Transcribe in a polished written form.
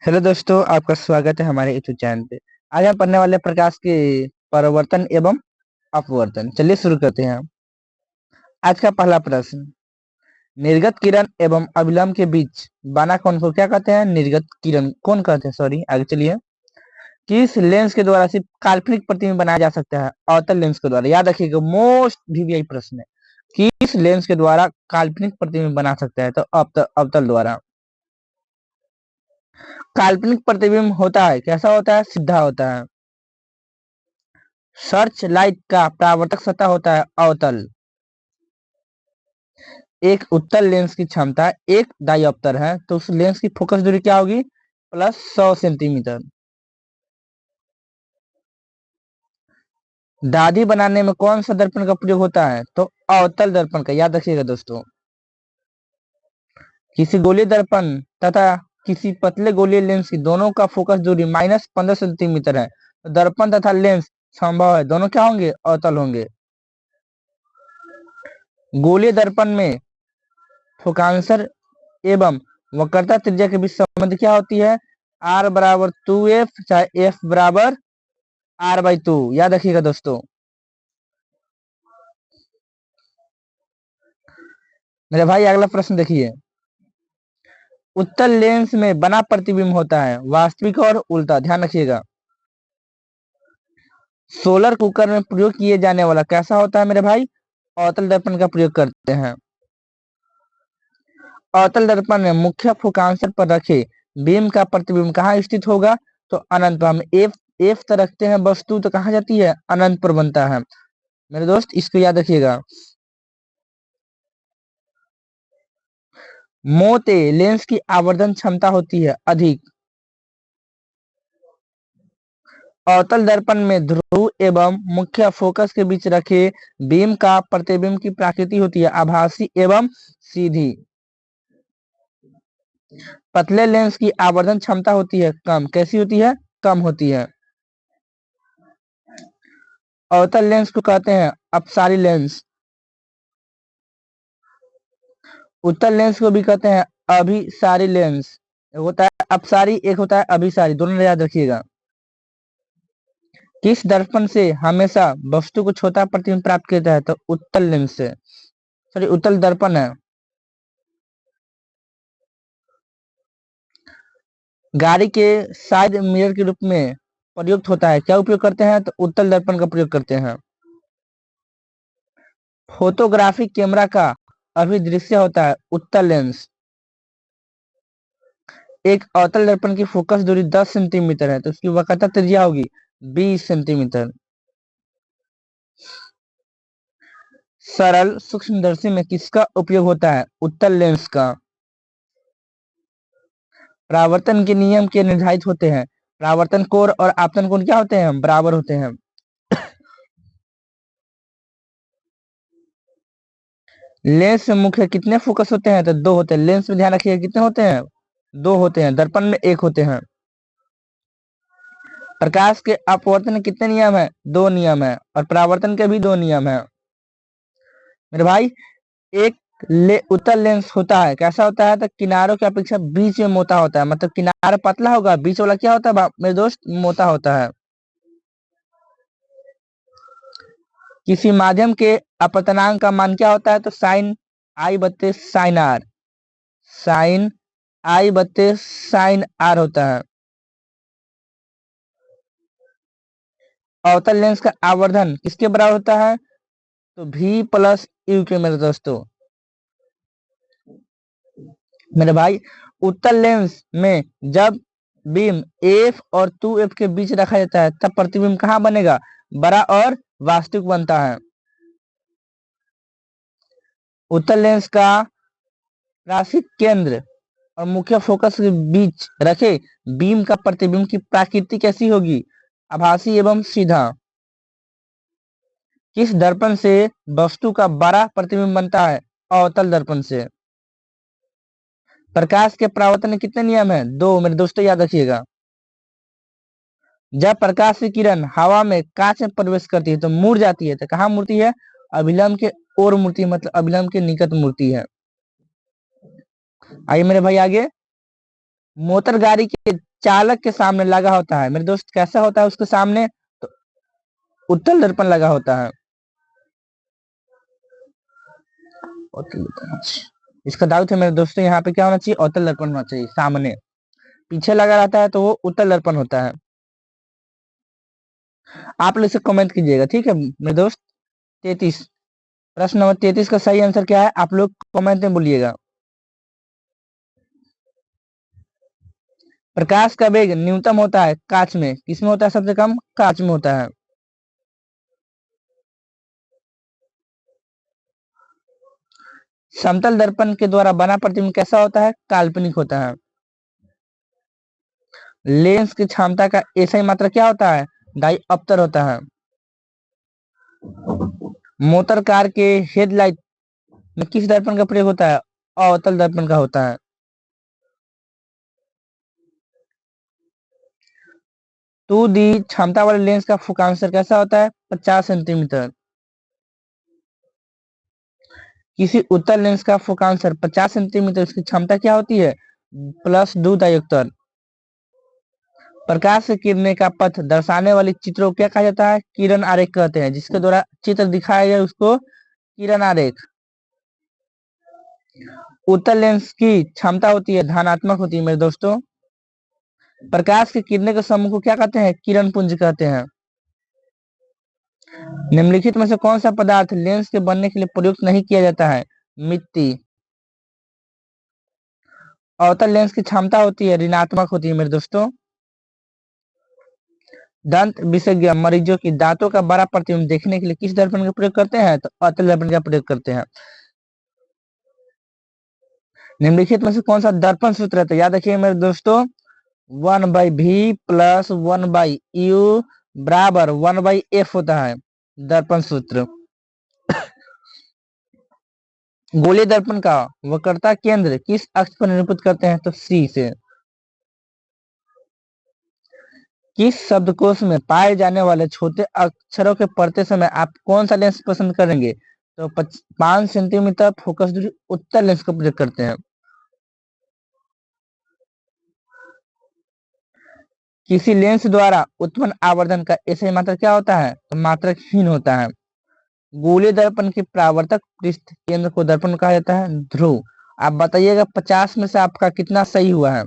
Hello दोस्तों, आपका स्वागत है हमारे यूट्यूब चैनल पे। आज हम पढ़ने वाले हैं प्रकाश के परावर्तन एवं अपवर्तन। चलिए शुरू करते हैं। आज का पहला प्रश्न, निर्गत किरण एवं अभिलंब के बीच बना कोण को क्या कहते हैं? निर्गत किरण कौन कहते हैं? सॉरी, आगे चलिए। किस लेंस के द्वारा सिर्फ काल्पनिक प्रतिबिंब बनाया जा सकता है? अवतल लेंस के द्वारा। याद रखिएगा, मोस्ट वीवीआई प्रश्न है। किस लेंस के द्वारा काल्पनिक प्रतिबिंब बना सकता है? तो अवतल द्वारा। काल्पनिक प्रतिबिंब होता है, कैसा होता है? सीधा होता है। सर्च लाइट का परावर्तक सतह होता है अवतल। एक उत्तल लेंस की क्षमता एक डायोप्टर है, तो उस लेंस की फोकस दूरी क्या होगी? +100 सेंटीमीटर। दाढ़ी बनाने में कौन सा दर्पण का प्रयोग होता है? तो अवतल दर्पण का। याद रखिएगा दोस्तों। किसी गोलीय दर्पण तथा किसी पतले गोलीय लेंस की दोनों का फोकस दूरी -15 सेंटीमीटर है, तो दर्पण तथा लेंस संभव है दोनों क्या होंगे? अवतल होंगे। गोलीय दर्पण में फोकांसर एवं वक्रता त्रिज्या के बीच संबंध क्या होती है? R बराबर 2f, चाहे f बराबर r/2। याद रखिएगा दोस्तों। मेरे भाई अगला प्रश्न देखिए। उत्तल लेंस में बना प्रतिबिंब होता है वास्तविक और उल्टा। ध्यान रखिएगा। सोलर कुकर में प्रयोग किए जाने वाला कैसा होता है मेरे भाई? अवतल दर्पण का प्रयोग करते हैं। अवतल दर्पण में मुख्य फोकांसर पर रखे बीम का प्रतिबिंब कहाँ स्थित होगा? तो अनंत पर। हम एफ तक रखते हैं वस्तु, तो कहाँ जाती है? अनंत पर बनता है। मेरे दोस्त इसको याद रखिएगा। मोटे लेंस की आवर्धन क्षमता होती है अधिक। अवतल दर्पण में ध्रुव एवं मुख्य फोकस के बीच रखे बीम का प्रतिबिंब की प्रकृति होती है आभासी एवं सीधी। पतले लेंस की आवर्धन क्षमता होती है कम। कैसी होती है? कम होती है। अवतल लेंस को कहते हैं अपसारी लेंस। उत्तल लेंस को भी कहते हैं अभिसारी लेंस। एक होता है अपसारी, एक होता है अभिसारी, दोनों याद रखिएगा। किस दर्पण से हमेशा वस्तु को छोटा प्रतिबिंब प्राप्त किया जाता है? तो उत्तल लेंस से। सॉरी, उत्तल दर्पण है। गाड़ी के साइड मिरर के रूप में प्रयुक्त होता है, क्या उपयोग करते हैं? तो उत्तल दर्पण का प्रयोग करते हैं। फोटोग्राफी कैमरा का अभिदृश्य होता है उत्तल लेंस। एक अवतल दर्पण की फोकस दूरी 10 सेंटीमीटर है, तो उसकी वक्रता त्रिज्या होगी 20 सेंटीमीटर। सरल सूक्ष्मदर्शी में किसका उपयोग होता है? उत्तल लेंस का। परावर्तन के नियम के निर्धारित होते हैं। परावर्तन कोण और आपतन कोण क्या होते हैं? बराबर होते हैं। लेंस में मुख्य कितने फोकस होते हैं? तो 2 होते हैं। लेंस में ध्यान रखिएगा कितने होते हैं? 2 होते हैं। दर्पण में 1 होते हैं। प्रकाश के अपवर्तन के कितने नियम है? 2 नियम है। और परावर्तन के भी 2 नियम है। मेरे भाई, एक उत्तल लेंस होता है, कैसा होता है? तो किनारों की अपेक्षा बीच में मोटा होता है। मतलब किनारा पतला होगा, बीच वाला क्या होता है मेरे दोस्त? मोटा होता है। किसी माध्यम के अपवर्तनांक का मान क्या होता है? तो साइन आई बत्ते साइन आर। साइन आई बत्ते साइन आर होता है। अवतल लेंस का आवर्धन किसके बराबर होता है? तो v प्लस यू के। मेरे दोस्तों, मेरे भाई, उत्तल लेंस में जब बीम एफ और 2f के बीच रखा जाता है, तब प्रतिबिंब कहाँ बनेगा? बड़ा और वास्तविक बनता है। उत्तल लेंस का राशि केंद्र और मुख्य फोकस के बीच रखे बीम का प्रतिबिंब की प्रकृति कैसी होगी? आभासी एवं सीधा। किस दर्पण से वस्तु का बड़ा प्रतिबिंब बनता है? अवतल दर्पण से। प्रकाश के परावर्तन के कितने नियम है? 2। मेरे दोस्तों याद रखिएगा। जब प्रकाश की किरण हवा में कांच में प्रवेश करती है तो मुड़ जाती है, तो कहाँ मुड़ती है? अभिलंब के ओर मुड़ती है, मतलब अभिलंब के निकट मुड़ती है। आइए मेरे भाई आगे। मोटर गाड़ी के चालक के सामने लगा होता है मेरे दोस्त, कैसा होता है उसके सामने? तो उत्तल दर्पण लगा होता है। उत्तल दर्पण, अच्छा। इसका दाऊत है मेरे दोस्तों, यहाँ पे क्या होना चाहिए? अवतल दर्पण होना चाहिए सामने। पीछे लगा रहता है तो वो उत्तल दर्पण होता है। आप लोग इसे कमेंट कीजिएगा, ठीक है मेरे दोस्त। 33, प्रश्न नंबर 33 का सही आंसर क्या है आप लोग कमेंट में बोलिएगा। प्रकाश का वेग न्यूनतम होता है कांच में, किसमें होता है? सबसे कम कांच में होता है। समतल दर्पण के द्वारा बना प्रतिबिंब कैसा होता है? काल्पनिक होता है। लेंस की क्षमता का ऐसा ही मात्रा क्या होता है? डाई अपतर होता है। मोटर कार के हेडलाइट में किस दर्पण का प्रयोग होता है? अवतल दर्पण का होता है। 2D क्षमता वाले लेंस का फोकांसर कैसा होता है? 50 सेंटीमीटर। किसी उत्तल लेंस का फोकांसर 50 सेंटीमीटर, उसकी क्षमता क्या होती है? +2 डायोप्टर। प्रकाश की किरणें का पथ दर्शाने वाली चित्रों को क्या कहा जाता है? किरण आरेख कहते हैं। जिसके द्वारा चित्र दिखाया गया उसको किरण आरेख। उत्तल लेंस की क्षमता होती है धनात्मक होती है मेरे दोस्तों। प्रकाश की किरणें के समूह को क्या कहते हैं? किरण पुंज कहते हैं। निम्नलिखित में से कौन सा पदार्थ लेंस के बनने के लिए प्रयुक्त नहीं किया जाता है? मिट्टी। अवतल लेंस की क्षमता होती है ऋणात्मक होती है मेरे दोस्तों। दंत विशेषज्ञ मरीजों की दांतों का बड़ा प्रतिबिंब देखने के लिए किस दर्पण का प्रयोग करते हैं? तो अवतल दर्पण का प्रयोग करते हैं। निम्नलिखित में से कौन सा दर्पण सूत्र है? तो याद रखिए मेरे दोस्तों, 1/v प्लस 1/u बराबर 1/f होता है दर्पण सूत्र। गोलीय दर्पण का वक्रता केंद्र किस अक्ष पर निरूपित करते हैं? तो C से। किस शब्दकोश में पाए जाने वाले छोटे अक्षरों के पढ़ते समय आप कौन सा लेंस पसंद करेंगे? तो 5 सेंटीमीटर फोकस दूरी उत्तल लेंस का प्रयोग करते हैं। किसी लेंस द्वारा उत्पन्न आवर्धन का ऐसा मात्रक क्या होता है? तो मात्रकहीन होता है। गोलीय दर्पण के परावर्तक पृष्ठ केंद्र को दर्पण कहा जाता है ध्रुव। आप बताइएगा 50 में से आपका कितना सही हुआ है?